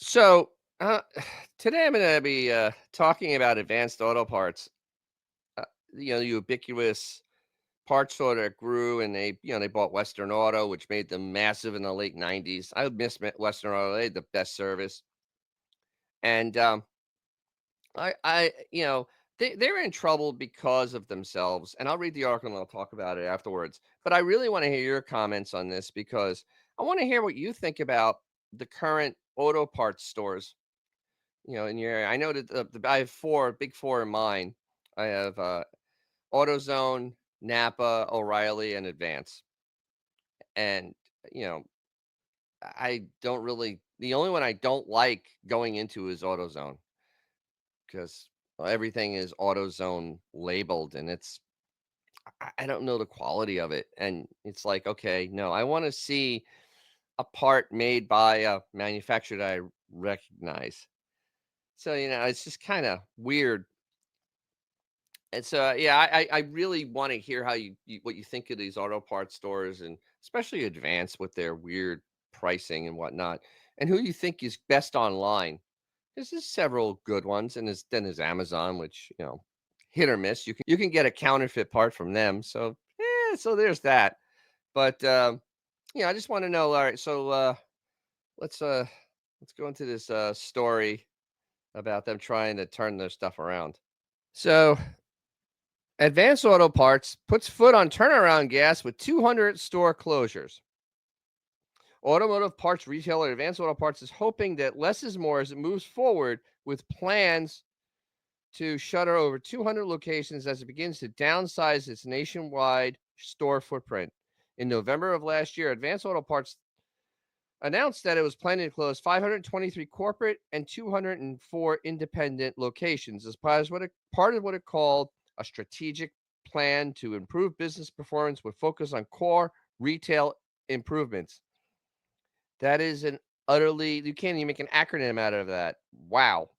So today I'm going to be talking about advanced auto parts. Uh, the ubiquitous parts store that grew, and they bought Western Auto, which made them massive in the late '90s. I miss Western Auto; they had the best service, and they're in trouble because of themselves. And I'll read the article and I'll talk about it afterwards. But I really want to hear your comments on this because I want to hear what you think about the current auto parts stores in your area. I know that I have four, big four in mine. I have AutoZone, Napa, O'Reilly, and Advance. And you know, I don't really. The only one I don't like going into is AutoZone because everything is AutoZone labeled, and I don't know the quality of it. And it's like, okay, no, I want to see a part made by a manufacturer that I recognize. So it's just kind of weird. And so, yeah, I really want to hear how what you think of these auto parts stores, and especially Advance with their weird pricing and whatnot, and who you think is best online. There's several good ones, and there's Amazon, which hit or miss. You can get a counterfeit part from them, so so there's that. But I just want to know. All right, so let's uh let's go into this story about them trying to turn their stuff around. So Advanced Auto Parts puts foot on turnaround gas with 200 store closures. Automotive parts retailer Advanced Auto Parts is hoping that less is more as it moves forward with plans to shutter over 200 locations as it begins to downsize its nationwide store footprint. In November of last year, Advanced Auto Parts announced that it was planning to close 523 corporate and 204 independent locations as part of what it called a strategic plan to improve business performance with focus on core retail improvements. That is an utterly, you can't even make an acronym out of that. Wow.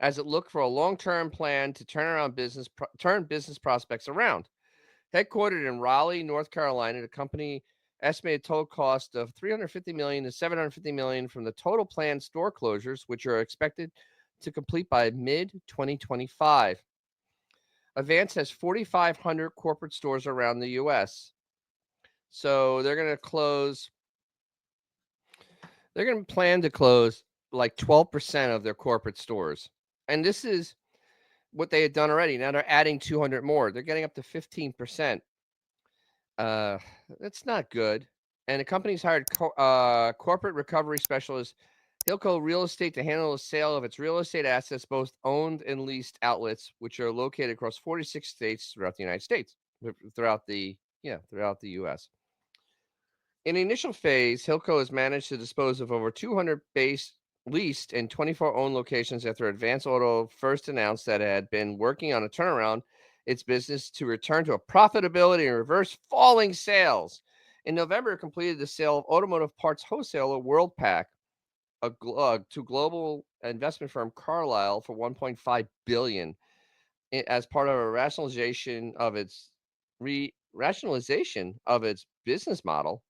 As it looked for a long-term plan to turn business prospects around. Headquartered in Raleigh, North Carolina, the company estimated total cost of 350 million to 750 million from the total planned store closures, which are expected to complete by mid 2025. Advance has 4,500 corporate stores around the U.S. So they're going to close. They're going to plan to close like 12% of their corporate stores, and this is what they had done already. Now they're adding 200 more. They're getting up to 15%. Uh, that's not good. And the company's hired corporate recovery specialist Hilco Real Estate to handle the sale of its real estate assets, both owned and leased outlets, which are located across 46 states throughout the United States, throughout the U.S. In the initial phase, Hilco has managed to dispose of over 200 base leased and 24 owned locations after Advance Auto first announced that it had been working on a turnaround its business to return to a profitability and reverse falling sales. In November, it completed the sale of automotive parts wholesaler WorldPac to global investment firm Carlyle for 1.5 billion as part of a rationalization of its business model.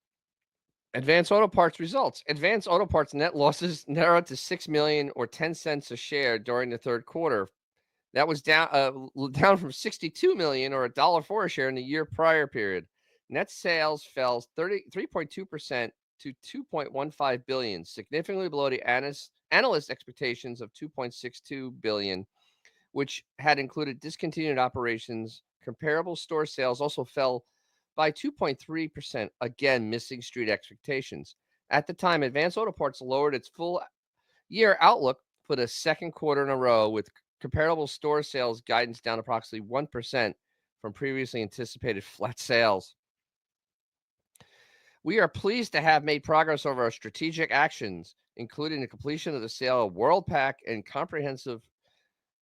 Advanced Auto Parts results. Advanced Auto Parts net losses narrowed to 6 million or 10 cents a share during the third quarter. That was down from 62 million or $1.04 a share in the year prior period. Net sales fell 3.2% to 2.15 billion, significantly below the analyst expectations of 2.62 billion, which had included discontinued operations. Comparable store sales also fell by 2.3%, again missing street expectations. At the time, Advanced Auto Parts lowered its full year outlook for the second quarter in a row, with comparable store sales guidance down approximately 1% from previously anticipated flat sales. We are pleased to have made progress over our strategic actions, including the completion of the sale of WorldPac and comprehensive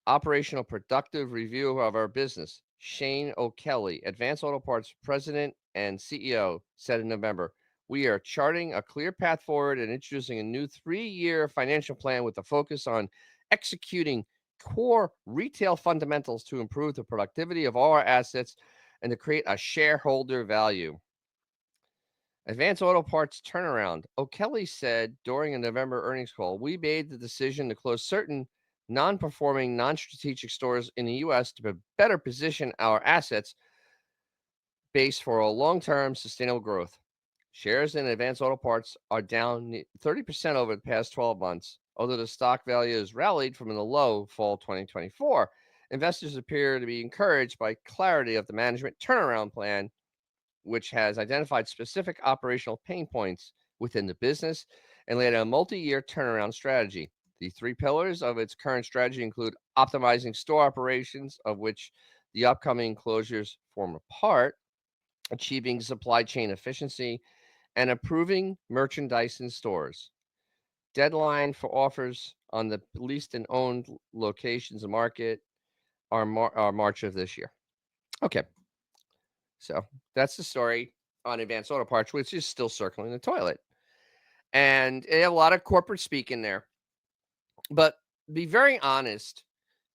operational productive review of our business. Shane O'Kelly, Advanced Auto Parts President and CEO, said in November, we are charting a clear path forward and introducing a new 3-year financial plan with a focus on executing core retail fundamentals to improve the productivity of all our assets and to create a shareholder value. Advance Auto Parts turnaround. O'Kelly said during a November earnings call, we made the decision to close certain non performing, non strategic stores in the U.S. to better position our assets base for a long term sustainable growth. Shares in Advance Auto Parts are down 30% over the past 12 months. Although the stock value has rallied from the low fall 2024, investors appear to be encouraged by clarity of the management turnaround plan, which has identified specific operational pain points within the business and laid out a multi year turnaround strategy. The three pillars of its current strategy include optimizing store operations, of which the upcoming closures form a part, achieving supply chain efficiency, and approving merchandise in stores. Deadline for offers on the leased and owned locations of market are March of this year. Okay, so that's the story on Advanced Auto Parts, which is still circling the toilet. And they have a lot of corporate speak in there. But be very honest,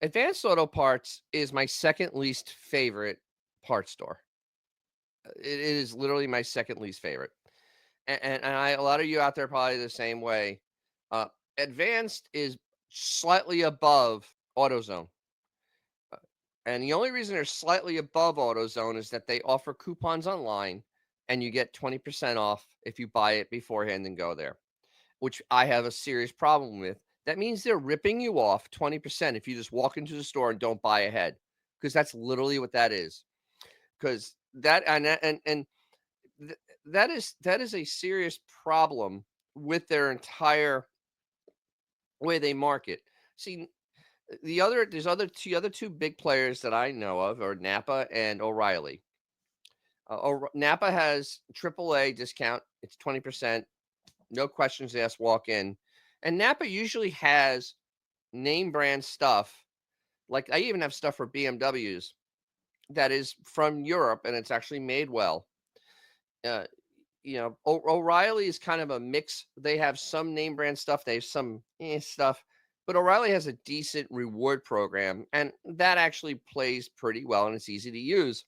Advanced Auto Parts is my second least favorite parts store. It is literally my second least favorite. And a lot of you out there probably the same way. Uh, Advanced is slightly above AutoZone. Uh, And the only reason they're slightly above AutoZone is that they offer coupons online and you get 20% off if you buy it beforehand and go there, which I have a serious problem with. That means they're ripping you off 20% if you just walk into the store and don't buy ahead, because that's literally what that is. Because th- that is a serious problem with their entire way they market. See, there's two big players that I know of are Napa and O'Reilly. Napa has AAA discount. It's 20%, no questions asked, walk in. And Napa usually has name brand stuff. Like I even have stuff for BMWs that is from Europe and it's actually made well. Uh, O'Reilly is kind of a mix. They have some name brand stuff, they have some stuff, but O'Reilly has a decent reward program, and that actually plays pretty well and it's easy to use.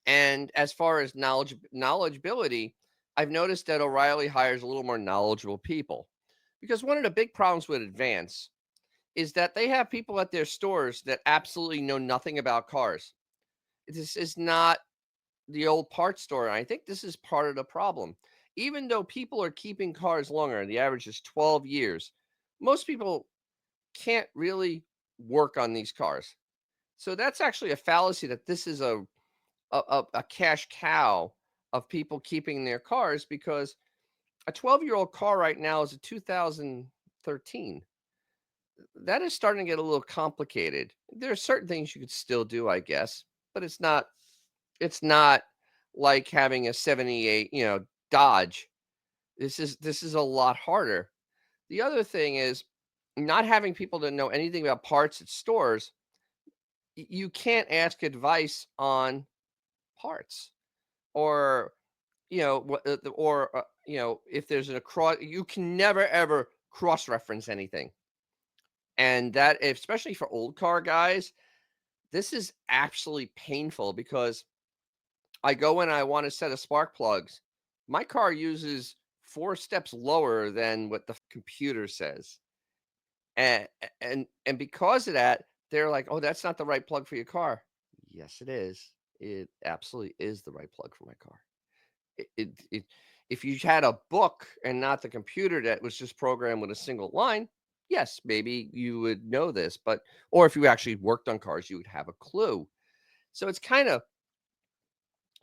And as far as knowledgeability, I've noticed that O'Reilly hires a little more knowledgeable people because one of the big problems with Advance is that they have people at their stores that absolutely know nothing about cars. This is not the old parts store. And I think this is part of the problem. Even though people are keeping cars longer, the average is 12 years, most people can't really work on these cars. So that's actually a fallacy that this is a cash cow of people keeping their cars, because a 12-year-old car right now is a 2013. That is starting to get a little complicated. There are certain things you could still do, I guess, but it's not like having a 78, Dodge. This is a lot harder. The other thing is not having people that know anything about parts at stores. You can't ask advice on parts, or if there's a cross, you can never ever cross reference anything. And that, especially for old car guys, this is absolutely painful because I go in and I want a set of spark plugs. My car uses 4 steps lower than what the computer says. And because of that, they're like, "Oh, that's not the right plug for your car." Yes, it is. It absolutely is the right plug for my car. It if you had a book and not the computer that was just programmed with a single line, yes, maybe you would know this, but or if you actually worked on cars, you would have a clue. So it's kind of,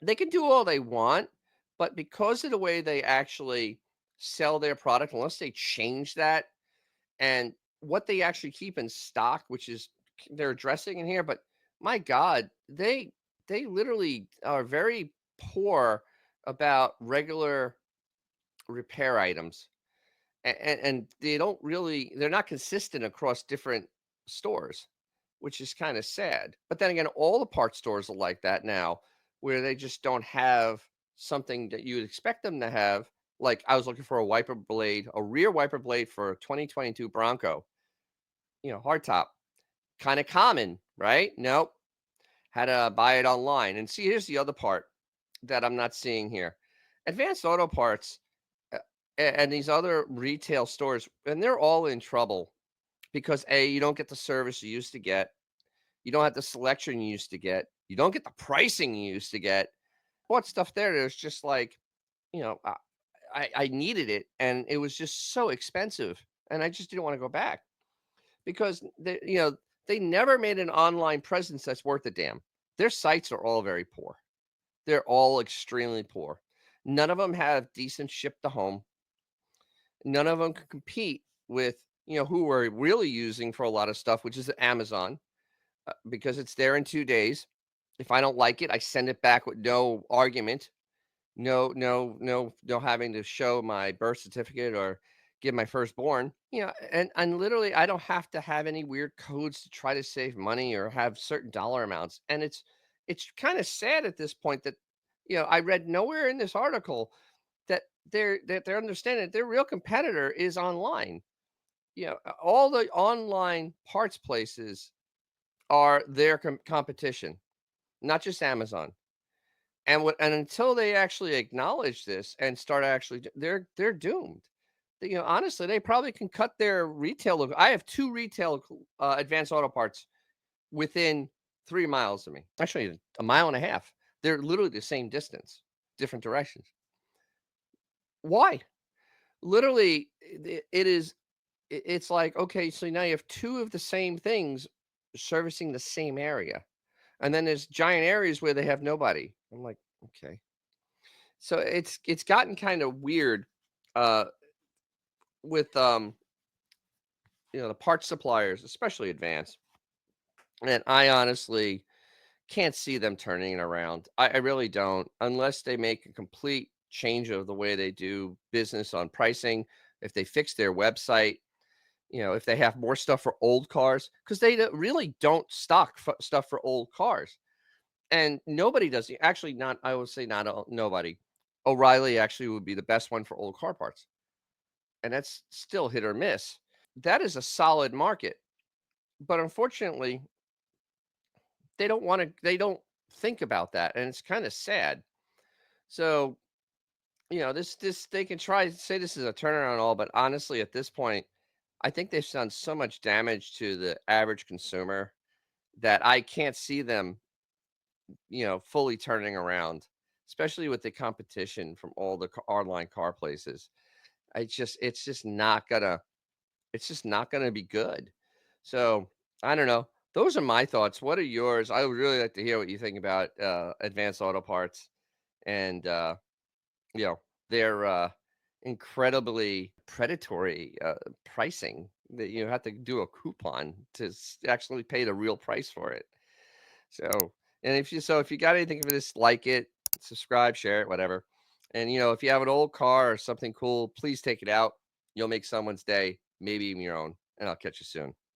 they can do all they want, but because of the way they actually sell their product, unless they change that and what they actually keep in stock, which is they're addressing in here, but my God, they literally are very poor about regular repair items. And they're not consistent across different stores, which is kind of sad. But then again, all the parts stores are like that now, where they just don't have something that you would expect them to have. Like I was looking for a rear wiper blade for a 2022 Bronco, hardtop, kind of common, right? Nope, had to buy it online. And see, here's the other part. that I'm not seeing here. Advanced Auto Parts, uh, and these other retail stores, and they're all in trouble because A, you don't get the service you used to get. You don't have the selection you used to get. You don't get the pricing you used to get. Bought stuff there that was just like, you know, I needed it and it was just so expensive. And I just didn't want to go back because they never made an online presence that's worth a damn. Their sites are all very poor. They're all extremely poor. None of them have decent ship to home. None of them can compete with, who we're really using for a lot of stuff, which is Amazon, because it's there in 2 days. If I don't like it, I send it back with no argument. No, no, no, no having to show my birth certificate or give my firstborn. And literally I don't have to have any weird codes to try to save money or have certain dollar amounts. And it's kind of sad at this point that I read nowhere in this article that they're understanding that their real competitor is online. All the online parts places are their competition, not just Amazon. And until they actually acknowledge this and start actually, they're doomed. Honestly, they probably can cut their retail. I have two retail Advanced Auto Parts within 3 miles of me. Actually, a mile and a half. They're literally the same distance, different directions. Why? Literally, it is. It's like, okay, so now you have two of the same things servicing the same area, and then there's giant areas where they have nobody. I'm like, okay. So it's gotten kind of weird uh with the parts suppliers, especially Advance. And I honestly can't see them turning it around. I really don't, unless they make a complete change of the way they do business on pricing, if they fix their website, if they have more stuff for old cars, because they really don't stock stuff for old cars. And nobody does. Actually, not, I would say not nobody. O'Reilly actually would be the best one for old car parts, and that's still hit or miss. That is a solid market, but unfortunately, they don't think about that, and it's kind of sad. So, this they can try to say this is a turnaround and all, but honestly, at this point, I think they've done so much damage to the average consumer that I can't see them, fully turning around, especially with the competition from all the online car places. It's just not gonna be good. So, I don't know. Those are my thoughts. What are yours? I would really like to hear what you think about, Advanced Auto Parts and, you know, their, incredibly predatory, pricing that you have to do a coupon to actually pay the real price for it. So, and if you got anything for this, like it, subscribe, share it, whatever. And if you have an old car or something cool, please take it out. You'll make someone's day, maybe even your own. And I'll catch you soon.